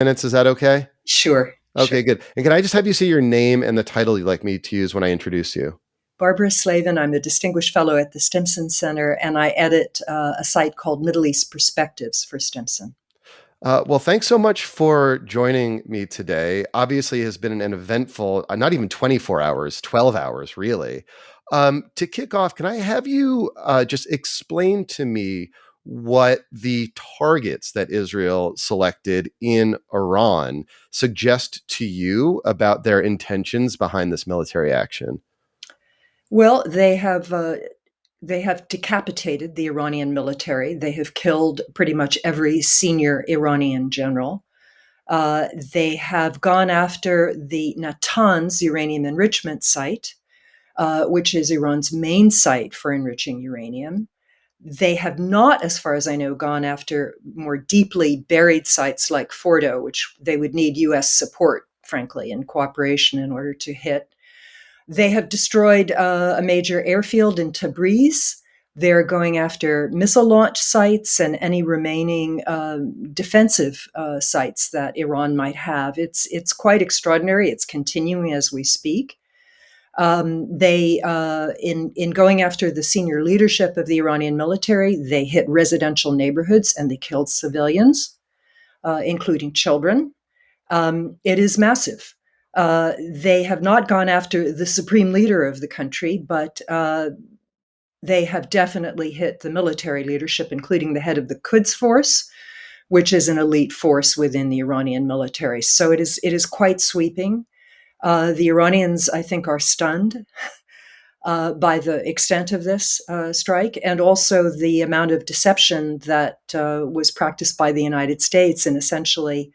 Minutes, is that okay? Sure, sure. Okay, good. And can I just have you say your name and the title you'd like me to use when I introduce you? Barbara Slavin. I'm a distinguished fellow at the Stimson Center, and I edit a site called Middle East Perspectives for Stimson. Well, thanks so much for joining me today. Obviously, it has been an eventful, not even 24 hours, 12 hours, really. To kick off, can I have you just explain to me what the targets that Israel selected in Iran suggest to you about their intentions behind this military action? Well, they have decapitated the Iranian military. They have killed pretty much every senior Iranian general. They have gone after the Natanz uranium enrichment site, which is Iran's main site for enriching uranium. They have not, as far as I know, gone after more deeply buried sites like Fordo, which they would need US support, frankly, and cooperation in order to hit. They have destroyed a major airfield in Tabriz. They're going after missile launch sites and any remaining defensive sites that Iran might have. It's quite extraordinary. It's continuing as we speak. They in going after the senior leadership of the Iranian military, they hit residential neighborhoods and they killed civilians, including children. It is massive. They have not gone after the supreme leader of the country, but they have definitely hit the military leadership, including the head of the Quds Force, which is an elite force within the Iranian military. So it is quite sweeping. The Iranians, I think, are stunned by the extent of this strike and also the amount of deception that was practiced by the United States in essentially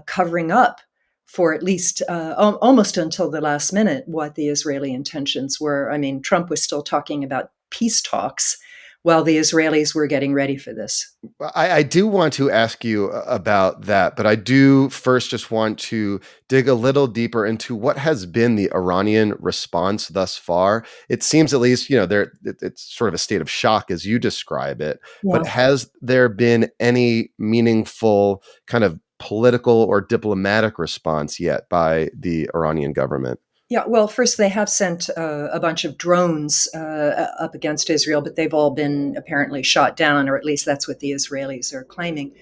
covering up for at least almost until the last minute what the Israeli intentions were. I mean, Trump was still talking about peace talks while the Israelis were getting ready for this. I do want to ask you about that, but I do first just want to dig a little deeper into what has been the Iranian response thus far. It seems, at least, it's sort of a state of shock as you describe it. Yeah. But has there been any meaningful kind of political or diplomatic response yet by the Iranian government? Yeah, well, first they have sent a bunch of drones up against Israel, but they've all been apparently shot down, or at least that's what the Israelis are claiming.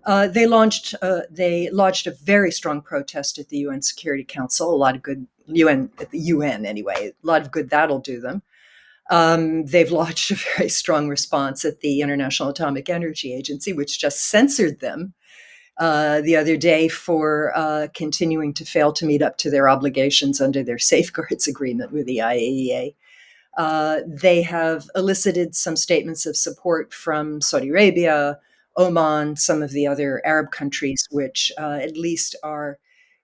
They lodged a very strong protest at the UN Security Council. A lot of good UN at the UN anyway. A lot of good that'll do them. They've lodged a very strong response at the International Atomic Energy Agency, which just censored them the other day for continuing to fail to meet up to their obligations under their safeguards agreement with the IAEA. They have elicited some statements of support from Saudi Arabia, Oman, some of the other Arab countries, which at least are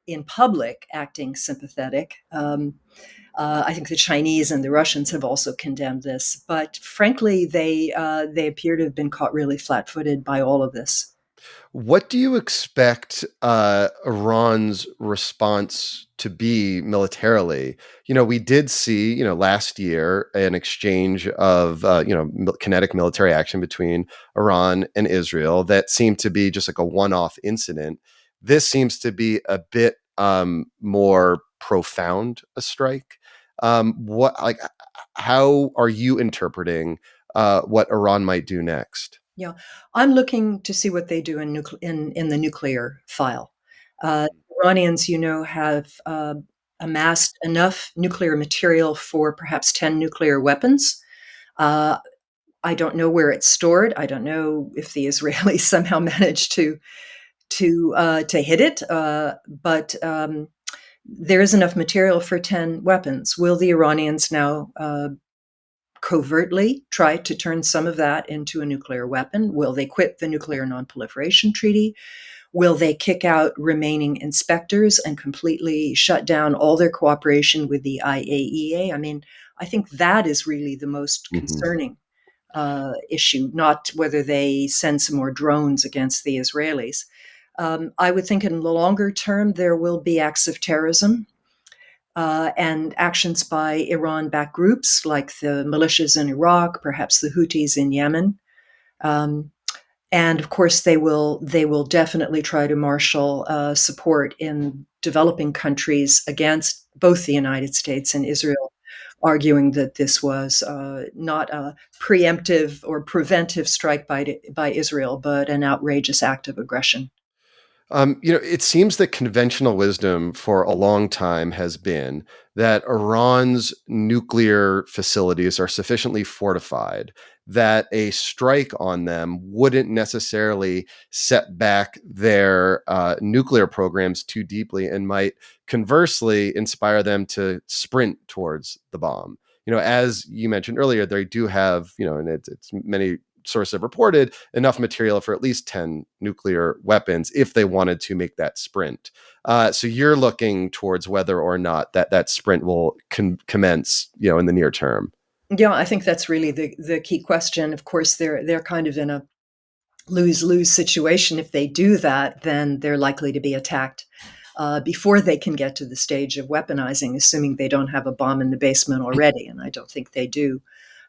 in public acting sympathetic. I think the Chinese and the Russians have also condemned this, but frankly, they appear to have been caught really flat-footed by all of this. What do you expect Iran's response to be militarily? We did see, last year an exchange of, kinetic military action between Iran and Israel that seemed to be just like a one-off incident. This seems to be a bit more profound a strike. How are you interpreting what Iran might do next? Yeah, I'm looking to see what they do in the nuclear file. Iranians, have amassed enough nuclear material for perhaps 10 nuclear weapons. Uh, I don't know where it's stored. I don't know if the Israelis somehow managed to hit it, but there is enough material for 10 weapons. Will the Iranians now covertly try to turn some of that into a nuclear weapon? Will they quit the Nuclear Nonproliferation Treaty? Will they kick out remaining inspectors and completely shut down all their cooperation with the IAEA? I mean, I think that is really the most Mhm. concerning issue, not whether they send some more drones against the Israelis. I would think in the longer term, there will be acts of terrorism and actions by Iran backed groups like the militias in Iraq, perhaps the Houthis in Yemen. Um, And of course, they will definitely try to marshal support in developing countries against both the United States and Israel, arguing that this was not a preemptive or preventive strike by Israel, but an outrageous act of aggression. It seems that conventional wisdom for a long time has been that Iran's nuclear facilities are sufficiently fortified that a strike on them wouldn't necessarily set back their nuclear programs too deeply and might conversely inspire them to sprint towards the bomb. As you mentioned earlier, they do have, and it's many sources have reported enough material for at least 10 nuclear weapons if they wanted to make that sprint. So you're looking towards whether or not that sprint will commence, in the near term. Yeah, I think that's really the key question. Of course, they're kind of in a lose lose situation. If they do that, then they're likely to be attacked before they can get to the stage of weaponizing, assuming they don't have a bomb in the basement already, and I don't think they do.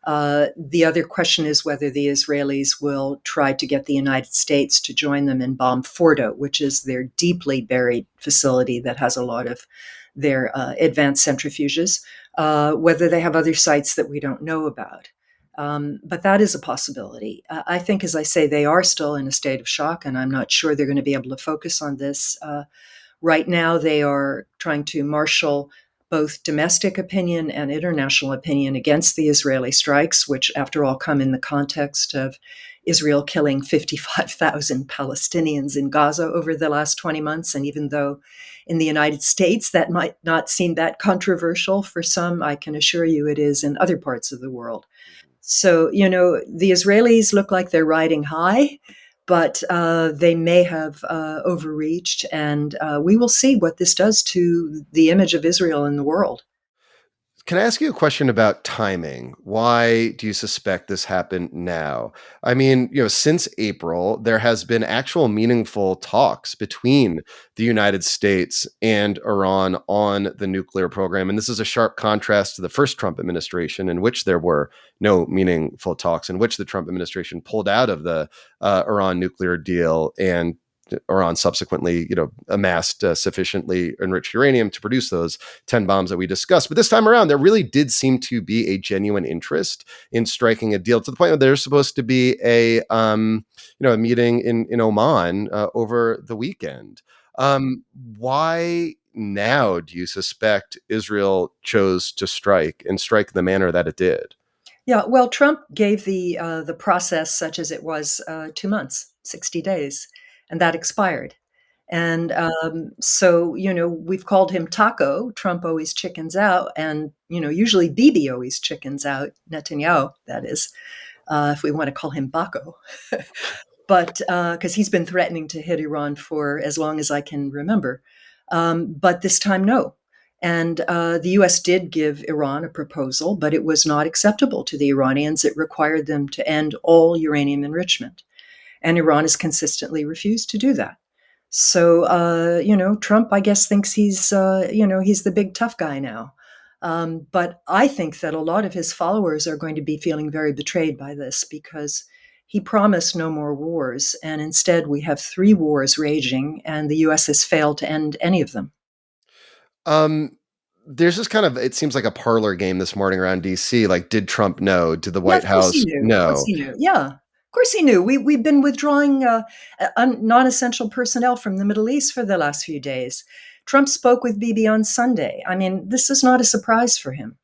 The other question is whether the Israelis will try to get the United States to join them in Bomb Fordo, which is their deeply buried facility that has a lot of their advanced centrifuges, whether they have other sites that we don't know about. But that is a possibility. I think, as I say, they are still in a state of shock, and I'm not sure they're going to be able to focus on this. Right now, they are trying to marshal both domestic opinion and international opinion against the Israeli strikes, which, after all, come in the context of Israel killing 55,000 Palestinians in Gaza over the last 20 months. And even though in the United States that might not seem that controversial for some, I can assure you it is in other parts of the world. So, the Israelis look like they're riding high, but they may have overreached, and we will see what this does to the image of Israel in the world. Can I ask you a question about timing? Why do you suspect this happened now? I mean, since April, there has been actual meaningful talks between the United States and Iran on the nuclear program. And this is a sharp contrast to the first Trump administration, in which there were no meaningful talks, in which the Trump administration pulled out of the Iran nuclear deal, and Iran subsequently, amassed sufficiently enriched uranium to produce those 10 bombs that we discussed. But this time around, there really did seem to be a genuine interest in striking a deal, to the point where there's supposed to be a meeting in Oman over the weekend. Why now do you suspect Israel chose to strike, and strike the manner that it did? Yeah, well, Trump gave the process, such as it was, 2 months, 60 days, and that expired. And so, we've called him Taco. Trump always chickens out, and usually Bibi always chickens out. Netanyahu, that is, if we want to call him Baco. But because he's been threatening to hit Iran for as long as I can remember. But this time, no. And the US did give Iran a proposal, but it was not acceptable to the Iranians. It required them to end all uranium enrichment. And Iran has consistently refused to do that. So, Trump, I guess, thinks he's the big tough guy now. But I think that a lot of his followers are going to be feeling very betrayed by this, because he promised no more wars. And instead, we have three wars raging, and the US has failed to end any of them. Um, there's this kind of, it seems like a parlor game this morning around DC. Like, did Trump know? Did the Yeah, White of course he House knew. Of course know? he knew. Yeah, of course he knew. We've been withdrawing non-essential personnel from the Middle East for the last few days. Trump spoke with Bibi on Sunday. I mean, this is not a surprise for him.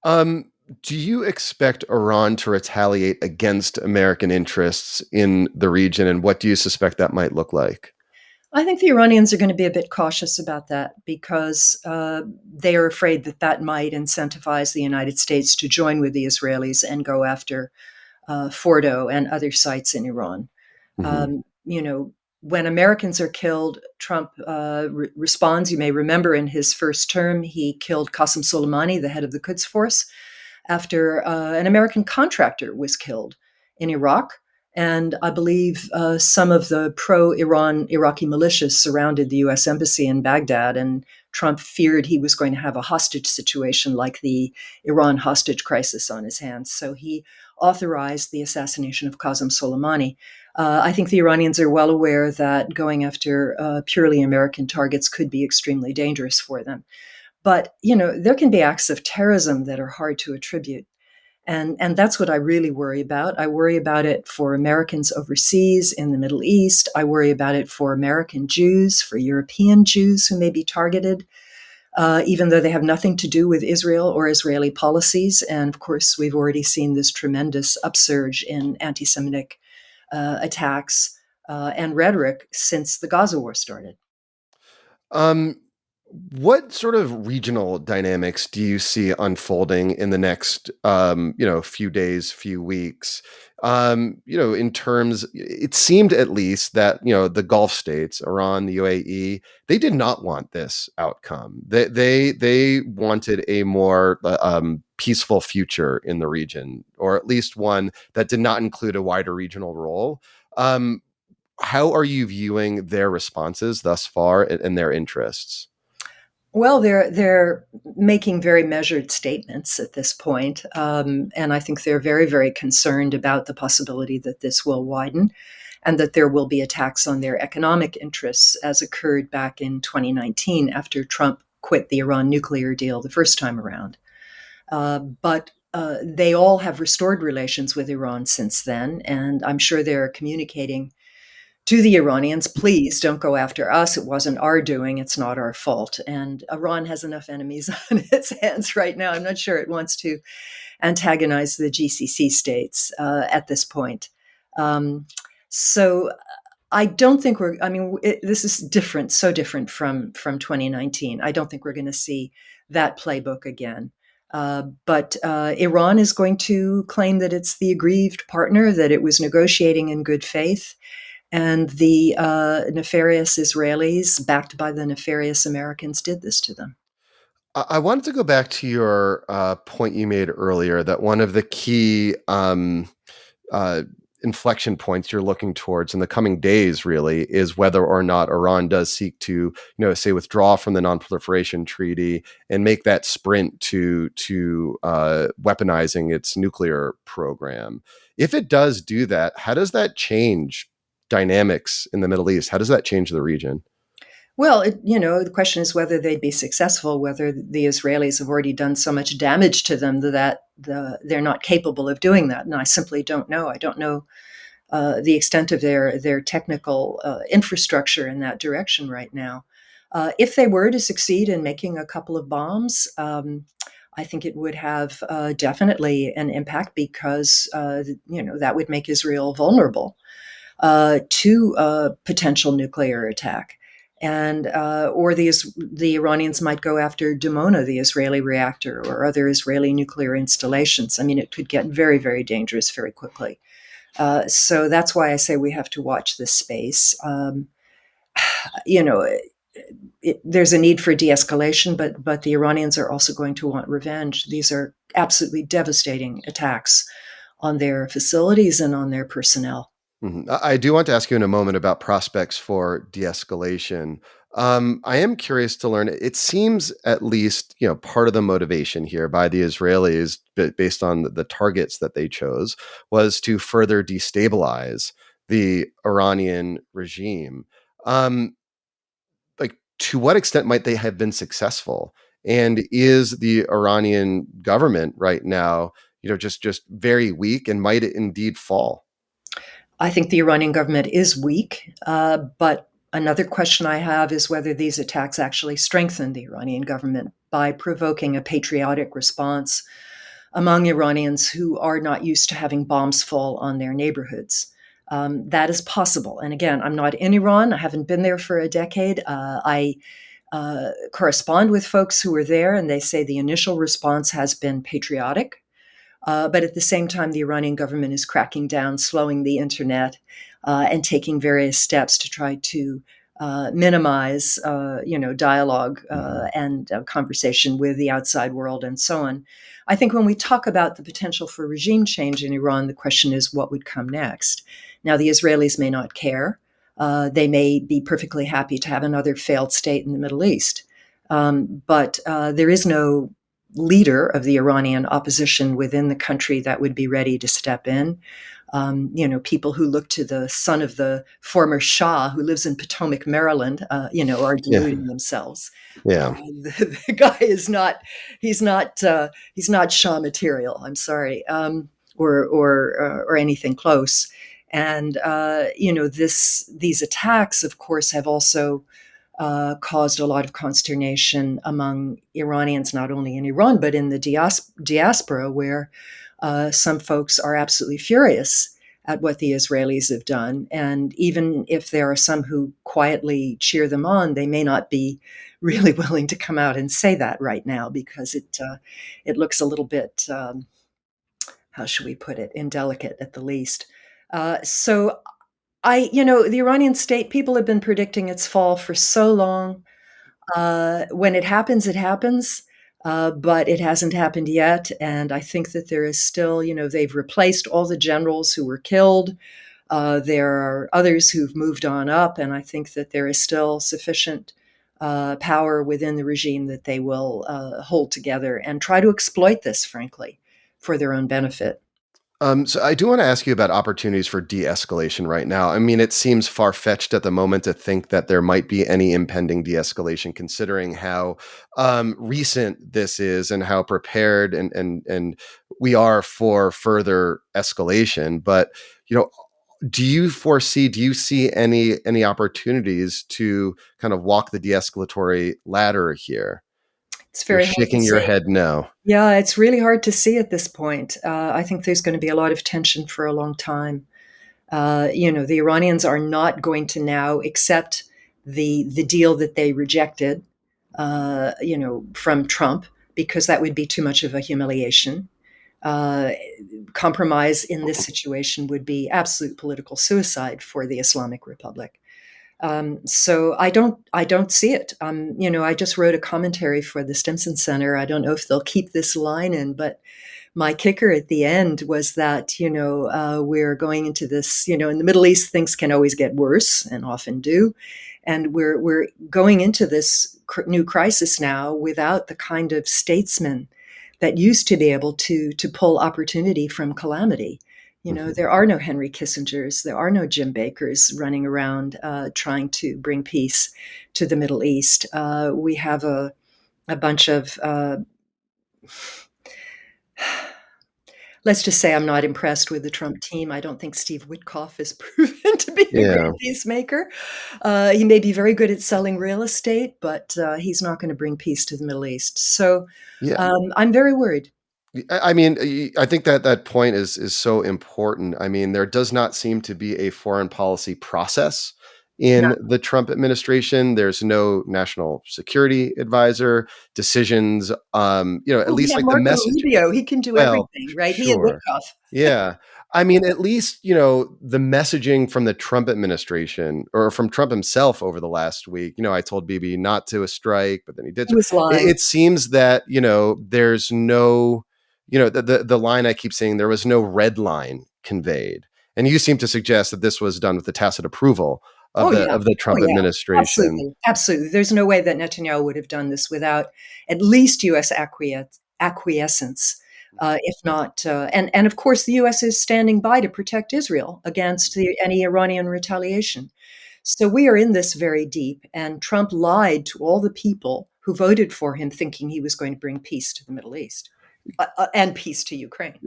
Um, do you expect Iran to retaliate against American interests in the region, and what do you suspect that might look like? I think the Iranians are going to be a bit cautious about that, because they are afraid that that might incentivize the United States to join with the Israelis and go after Fordo and other sites in Iran. Mhm. When Americans are killed, Trump responds. You may remember in his first term, he killed Qasem Soleimani, the head of the Quds Force, after an American contractor was killed in Iraq. And I believe some of the pro Iran Iraqi militias surrounded the US embassy in Baghdad, and Trump feared he was going to have a hostage situation like the Iran hostage crisis on his hands. So he authorized the assassination of Qasem Soleimani. I think the Iranians are well aware that going after purely American targets could be extremely dangerous for them. But, there can be acts of terrorism that are hard to attribute. And that's what I really worry about. I worry about it for Americans overseas in the Middle East. I worry about it for American Jews, for European Jews who may be targeted, even though they have nothing to do with Israel or Israeli policies. And of course, we've already seen this tremendous upsurge in anti Semitic attacks and rhetoric since the Gaza war started. Um, what sort of regional dynamics do you see unfolding in the next, few days, few weeks? In terms, it seemed at least that the Gulf states, Iran, the UAE, they did not want this outcome. They wanted a more peaceful future in the region, or at least one that did not include a wider regional role. Um, how are you viewing their responses thus far and their interests? Well, they're making very measured statements at this point, and I think they're very, very concerned about the possibility that this will widen, and that there will be attacks on their economic interests, as occurred back in 2019 after Trump quit the Iran nuclear deal the first time around. But they all have restored relations with Iran since then, and I'm sure they're communicating to the Iranians, please don't go after us. It wasn't our doing. It's not our fault. And Iran has enough enemies on its hands right now. I'm not sure it wants to antagonize the GCC states at this point. Um, so I don't think we're. I mean, this is different, so different from 2019. I don't think we're going to see that playbook again. But Iran is going to claim that it's the aggrieved partner, that it was negotiating in good faith, and the nefarious Israelis, backed by the nefarious Americans, did this to them. I wanted to go back to your point you made earlier that one of the key uh, inflection points you're looking towards in the coming days really is whether or not Iran does seek to, say withdraw from the non-proliferation treaty and make that sprint to weaponizing its nuclear program. If it does do that, how does that change dynamics in the Middle East? How does that change the region? Well, the question is whether they'd be successful, whether the Israelis have already done so much damage to them that they're not capable of doing that. And I simply don't know. I don't know the extent of their technical infrastructure in that direction right now. If they were to succeed in making a couple of bombs, I think it would have definitely an impact because that would make Israel vulnerable to a potential nuclear attack. And or the Iranians might go after Dimona, the Israeli reactor, or other Israeli nuclear installations. I mean, it could get very, very dangerous very quickly. So that's why I say we have to watch this space. You know, there's a need for de-escalation, but the Iranians are also going to want revenge. These are absolutely devastating attacks on their facilities and on their personnel. Mhm. I do want to ask you in a moment about prospects for de-escalation. I am curious to learn. It seems at least part of the motivation here by the Israelis, based on the targets that they chose, was to further destabilize the Iranian regime. Um, like, to what extent might they have been successful? And is the Iranian government right now, just very weak, and might it indeed fall? I think the Iranian government is weak, but another question I have is whether these attacks actually strengthen the Iranian government by provoking a patriotic response among Iranians who are not used to having bombs fall on their neighborhoods. That is possible. And again, I'm not in Iran. I haven't been there for a decade. I correspond with folks who are there, and they say the initial response has been patriotic. But at the same time, the Iranian government is cracking down, slowing the internet, and taking various steps to try to minimize, dialogue and conversation with the outside world, and so on. I think when we talk about the potential for regime change in Iran, the question is what would come next. Now, the Israelis may not care. They may be perfectly happy to have another failed state in the Middle East. But there is no leader of the Iranian opposition within the country that would be ready to step in. People who look to the son of the former Shah who lives in Potomac, Maryland, are Yeah. deluding themselves. Yeah. The guy is not, he's not Shah material. I'm sorry, or anything close. And these attacks, of course, have also caused a lot of consternation among Iranians, not only in Iran, but in the diaspora, where some folks are absolutely furious at what the Israelis have done. And even if there are some who quietly cheer them on, they may not be really willing to come out and say that right now because it looks a little bit, how should we put it, indelicate at the least. So the Iranian state, people have been predicting its fall for so long. When it happens, it happens, but it hasn't happened yet. And I think that there is still, they've replaced all the generals who were killed. There are others who've moved on up, and I think that there is still sufficient power within the regime that they will hold together and try to exploit this, frankly, for their own benefit. So I do want to ask you about opportunities for de-escalation right now. I mean, it seems far-fetched at the moment to think that there might be any impending de-escalation, considering how recent this is and how prepared and we are for further escalation. But you know, do you see any opportunities to kind of walk the de-escalatory ladder here? It's You're very hard to shaking your say. head no. Yeah, it's really hard to see at this point. I think there's going to be a lot of tension for a long time. The Iranians are not going to now accept the deal that they rejected, from Trump, because that would be too much of a humiliation. Uh, Compromise in this situation would be absolute political suicide for the Islamic Republic. So I don't see it. I just wrote a commentary for the Stimson Center. I don't know if they'll keep this line in, but my kicker at the end was that we're going into this. In the Middle East, things can always get worse and often do, and we're going into this new crisis now without the kind of statesmen that used to be able to pull opportunity from calamity. Mhm. There are no Henry Kissingers, there are no Jim Bakers running around trying to bring peace to the Middle East. We have a bunch of let's just say I'm not impressed with the Trump team. I don't think Steve Witkoff is proven to be a Yeah. great peacemaker. He may be very good at selling real estate, but he's not going to bring peace to the Middle East. So Yeah. I'm very worried. I mean, I think that that point is so important. I mean, there does not seem to be a foreign policy process No. in the Trump administration. There's no national security advisor. Decisions, at Well, we least have like the Marco message. Rubio. He can do Well, everything, right? He and sure. Witkoff. Yeah. I mean, at least, the messaging from the Trump administration or from Trump himself over the last week, I told Bibi not to a strike, but then he did. He was lying. It seems that, there's no, the line I keep saying, there was no red line conveyed. And you seem to suggest that this was done with the tacit approval Oh, yeah. of the Oh, Trump yeah. administration. Absolutely. Absolutely. There's no way that Netanyahu would have done this without at least U.S. acquiescence, if not. And of course, the U.S. is standing by to protect Israel against any Iranian retaliation. So we are in this very deep. And Trump lied to all the people who voted for him, thinking he was going to bring peace to the Middle East and peace to Ukraine.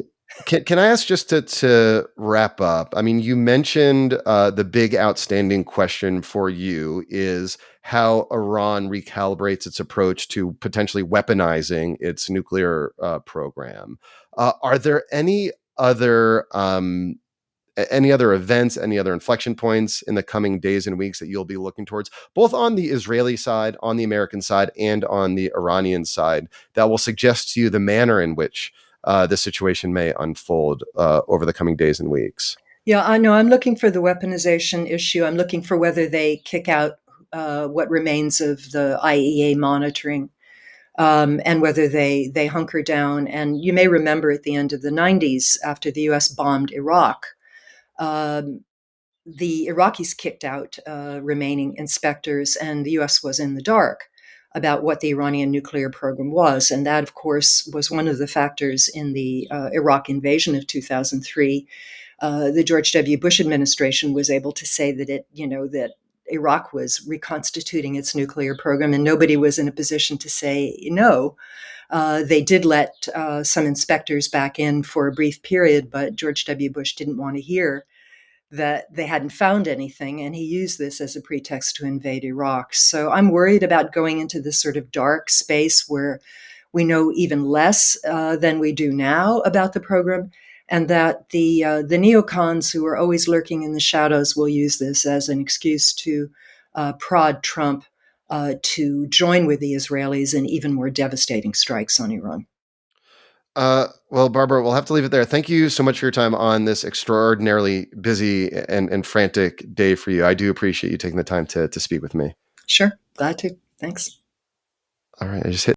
Can I ask just to wrap up? I mean, you mentioned the big outstanding question for you is how Iran recalibrates its approach to potentially weaponizing its nuclear program. Are there any other events, any other inflection points in the coming days and weeks that you'll be looking towards, both on the Israeli side, on the American side, and on the Iranian side, that will suggest to you the manner in which this situation may unfold over the coming days and weeks? Yeah, I know. I'm looking for the weaponization issue. I'm looking for whether they kick out what remains of the IEA monitoring, and whether they hunker down. And you may remember at the end of the 90s, after the US bombed Iraq, um, the Iraqis kicked out remaining inspectors, and the US was in the dark about what the Iranian nuclear program was. And that, of course, was one of the factors in the Iraq invasion of 2003, the George W. Bush administration was able to say that that Iraq was reconstituting its nuclear program, and nobody was in a position to say no. They did let some inspectors back in for a brief period, but George W. Bush didn't want to hear that they hadn't found anything, and he used this as a pretext to invade Iraq. So I'm worried about going into this sort of dark space where we know even less than we do now about the program, and that the neocons who are always lurking in the shadows will use this as an excuse to prod Trump to join with the Israelis in even more devastating strikes on Iran. Well, Barbara, we'll have to leave it there. Thank you so much for your time on this extraordinarily busy and frantic day for you. I do appreciate you taking the time to speak with me. Sure, glad to. Thanks. All right, I just hit